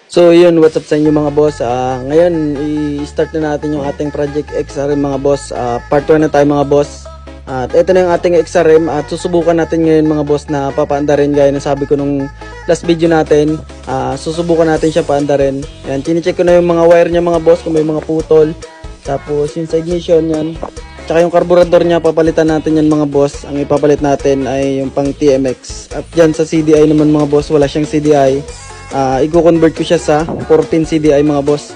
So yun, what's up sa inyo mga boss. Ngayon, i-start na natin yung ating Project XRM mga boss. Part 1 na tayo mga boss. At ito na yung ating XRM at susubukan natin ngayon mga boss na papaandarin gaya ng sabi ko nung last video natin. Susubukan natin siya paandarin. Ayan, chine-check ko na yung mga wire niya mga boss kung may mga putol. Tapos yung sa ignition yan. Tsaka yung carburetor niya, papalitan natin yan mga boss. Ang ipapalit natin ay yung pang TMX. At dyan sa CDI naman mga boss, wala siyang CDI. I-convert ko siya sa 4-pin CDI mga boss.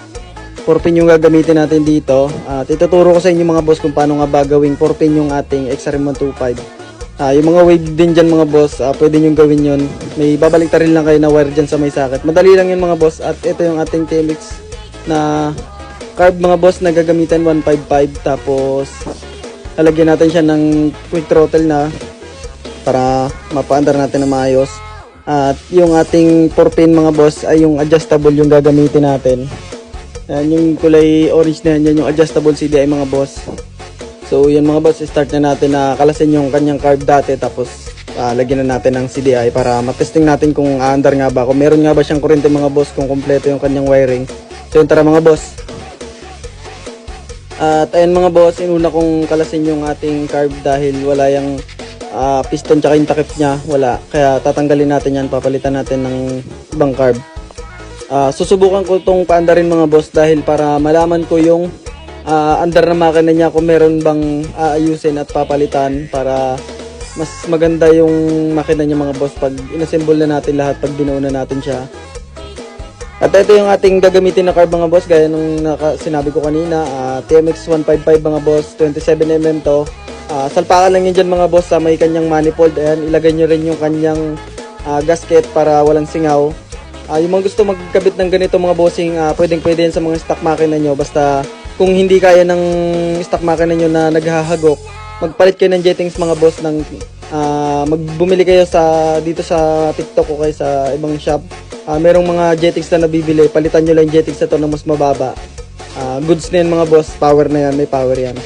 4-pin yung gagamitin natin dito. At ituturo ko sa inyo mga boss kung paano nga ba gawing 4-pin yung ating XRM125. Yung mga wave din dyan mga boss, pwede nyo gawin yun. May babalik rin lang kayo na wire dyan sa may socket. Madali lang yun mga boss. At ito yung ating TMX na carb mga boss na gagamitan 155. Tapos lalagyan natin siya ng quick throttle na para mapaandar natin na maayos. At yung ating 4-pin mga boss ay yung adjustable yung gagamitin natin. Yan yung kulay orange na yan, yung adjustable CDI mga boss. So yan mga boss, start na natin na kalasin yung kanyang carb dati. Tapos lagyan na natin ng CDI para matesting natin kung aandar nga ba. Kung meron nga ba siyang kurente mga boss, kung kompleto yung kanyang wiring. So yun, tara mga boss. At ayun mga boss, inuna kong kalasin yung ating carb dahil wala yung piston tsaka yung takip niya, wala. Kaya tatanggalin natin yan, papalitan natin ng ibang carb. Susubukan ko itong paandarin mga boss dahil para malaman ko yung andar na makina niya kung meron bang aayusin at papalitan para mas maganda yung makina niya mga boss pag inassemble na natin lahat, pag binuo na natin siya. At ito yung ating gagamitin na carb mga boss, gaya nung sinabi ko kanina, TMX 155 mga boss, 27mm to. Salpakan lang yun dyan mga boss sa may kanyang manifold. Ayan, ilagay nyo rin yung kanyang gasket para walang singaw. Yung mga gusto magkabit ng ganito mga bossing, pwede yan sa mga stock makina nyo. Basta kung hindi kaya ng stock makina nyo na naghahagok, magpalit kayo ng jettings mga boss. Magbumili kayo dito sa TikTok o kayo sa ibang shop. Merong mga jettings na nabibili, palitan nyo lang yung jettings na to na mas mababa. Goods na yan mga boss, power na yan, may power yan.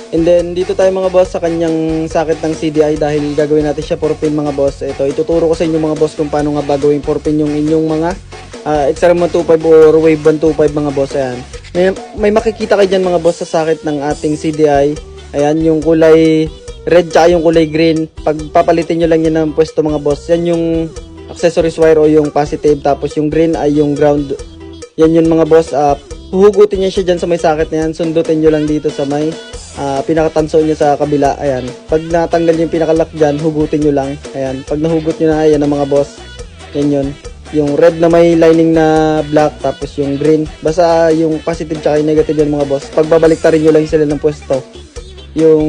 And then dito tayo mga boss sa kanyang socket ng CDI dahil gagawin natin siya 4-pin mga boss. Ito, ituturo ko sa inyo mga boss kung paano nga ba gawing 4-pin yung inyong mga XRM125 or Wave 125 mga boss. Ayan. May makikita kayo dyan mga boss sa socket ng ating CDI. Ayan, yung kulay red tsaka yung kulay green. Pag papalitin nyo lang yan ng pwesto mga boss, yan yung accessories wire o yung positive. Tapos yung green ay yung ground. Yan yun mga boss. Huhugutin nyo siya dyan sa may socket na yan. Sundutin nyo lang dito sa may pinakatanso nyo sa kabila. Ayan. Pag natanggal yung pinakalock dyan, hugutin nyo lang. Ayan. Pag nahugot nyo na, ayan ang mga boss. Yan yun. Yung red na may lining na black, tapos yung green. Basta yung positive tsaka yung negative yun mga boss. Pag babaliktarin nyo lang sila ng pwesto. Yung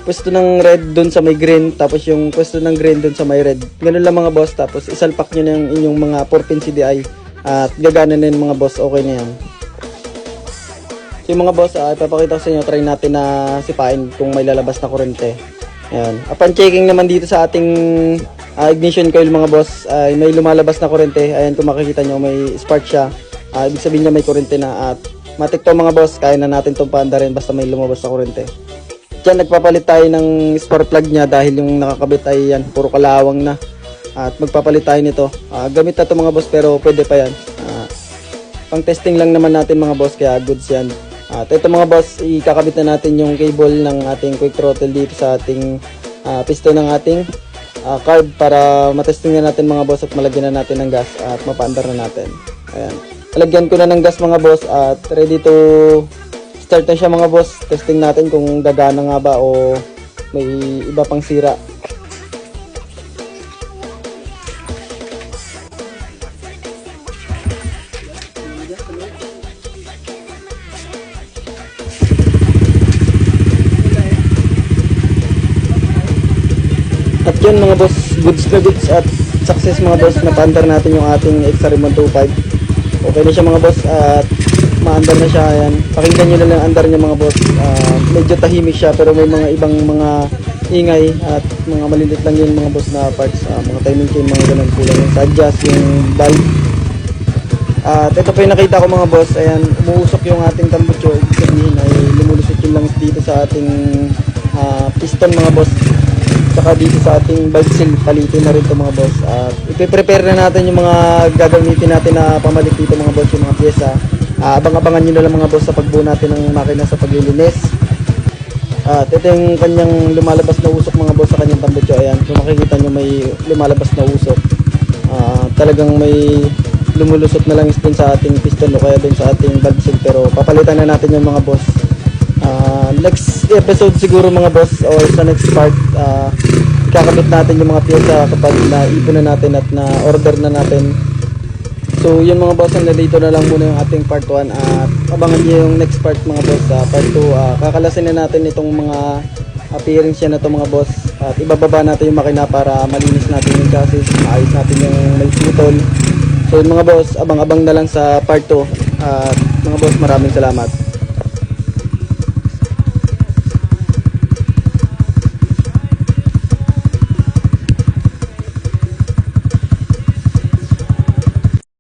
pwesto ng red dun sa may green, tapos yung pwesto ng green dun sa may red. Ganun lang mga boss. Tapos isalpak nyo na yung inyong mga 4-pin CDI. At gagana na yung mga boss. Okay na yan. So yung mga boss, ipapakita ko sa inyo, try natin na sipain kung may lalabas na kurente. Ayan. Upon checking naman dito sa ating ignition coil mga boss, ay may lumalabas na kurente. Ayan, kung makikita nyo, may spark siya. Ibig sabihin niya may kurente na. At matik to mga boss, kaya na natin itong paandarin basta may lumabas na kurente. Diyan, nagpapalit tayo ng spark plug niya dahil yung nakakabit ay yan, puro kalawang na. At magpapalit tayo nito. Gamit na to mga boss pero pwede pa yan. Pang testing lang naman natin mga boss, kaya goods yan. At ito mga boss, ikakabit na natin yung cable ng ating quick throttle dito sa ating piston ng ating carb para matesting na natin mga boss at malagyan na natin ng gas at mapaandar na natin. Ayan. Malagyan ko na ng gas mga boss at ready to start na siya mga boss. Testing natin kung gagana nga ba o may iba pang sira. At yun mga boss, goods na goods at success mga boss, napaandar natin yung ating XRM125. Okay na siya mga boss at maandar na siya. Ayan. Pakinggan nyo na lang andar niya mga boss. Medyo tahimik siya pero may mga ibang mga ingay at mga malilit lang yun mga boss na parts. Mga timing chain, mga ganun kulang yung adjust, yung valve. At ito po yung nakita ko mga boss. Ayan, umuusok yung ating tambucho. Ibig sabihin ay lumulusot yung langis dito sa ating piston mga boss. Tsaka dito sa ating valve seal, palitin na rin ito mga boss. At ipiprepare na natin yung mga gagamitin natin na pamalit dito mga boss, yung mga pyesa. Abang-abangan nyo na lang mga boss sa pagbuo natin ng makina sa paglilinis. At ito yung kanyang lumalabas na usok mga boss sa kanyang tambutso. Ayan, kung makikita nyo may lumalabas na usok. Talagang may lumulusot na lang dun sa ating piston o kaya dun sa ating valve seal. Pero papalitan na natin yung mga boss. Next episode siguro mga boss or sa next part, ikakabit natin yung mga pyesa kapag naipon na natin at na-order na natin. So yun mga boss, hanggang dito na lang muna yung ating part 1 at abangan nyo yung next part mga boss. Part 2, kakalasin na natin itong mga appearance yan na ito mga boss at ibababa natin yung makina para malinis natin yung chassis, maayos natin yung may putol. So yun mga boss, abang-abang na lang sa part 2 at mga boss, maraming salamat.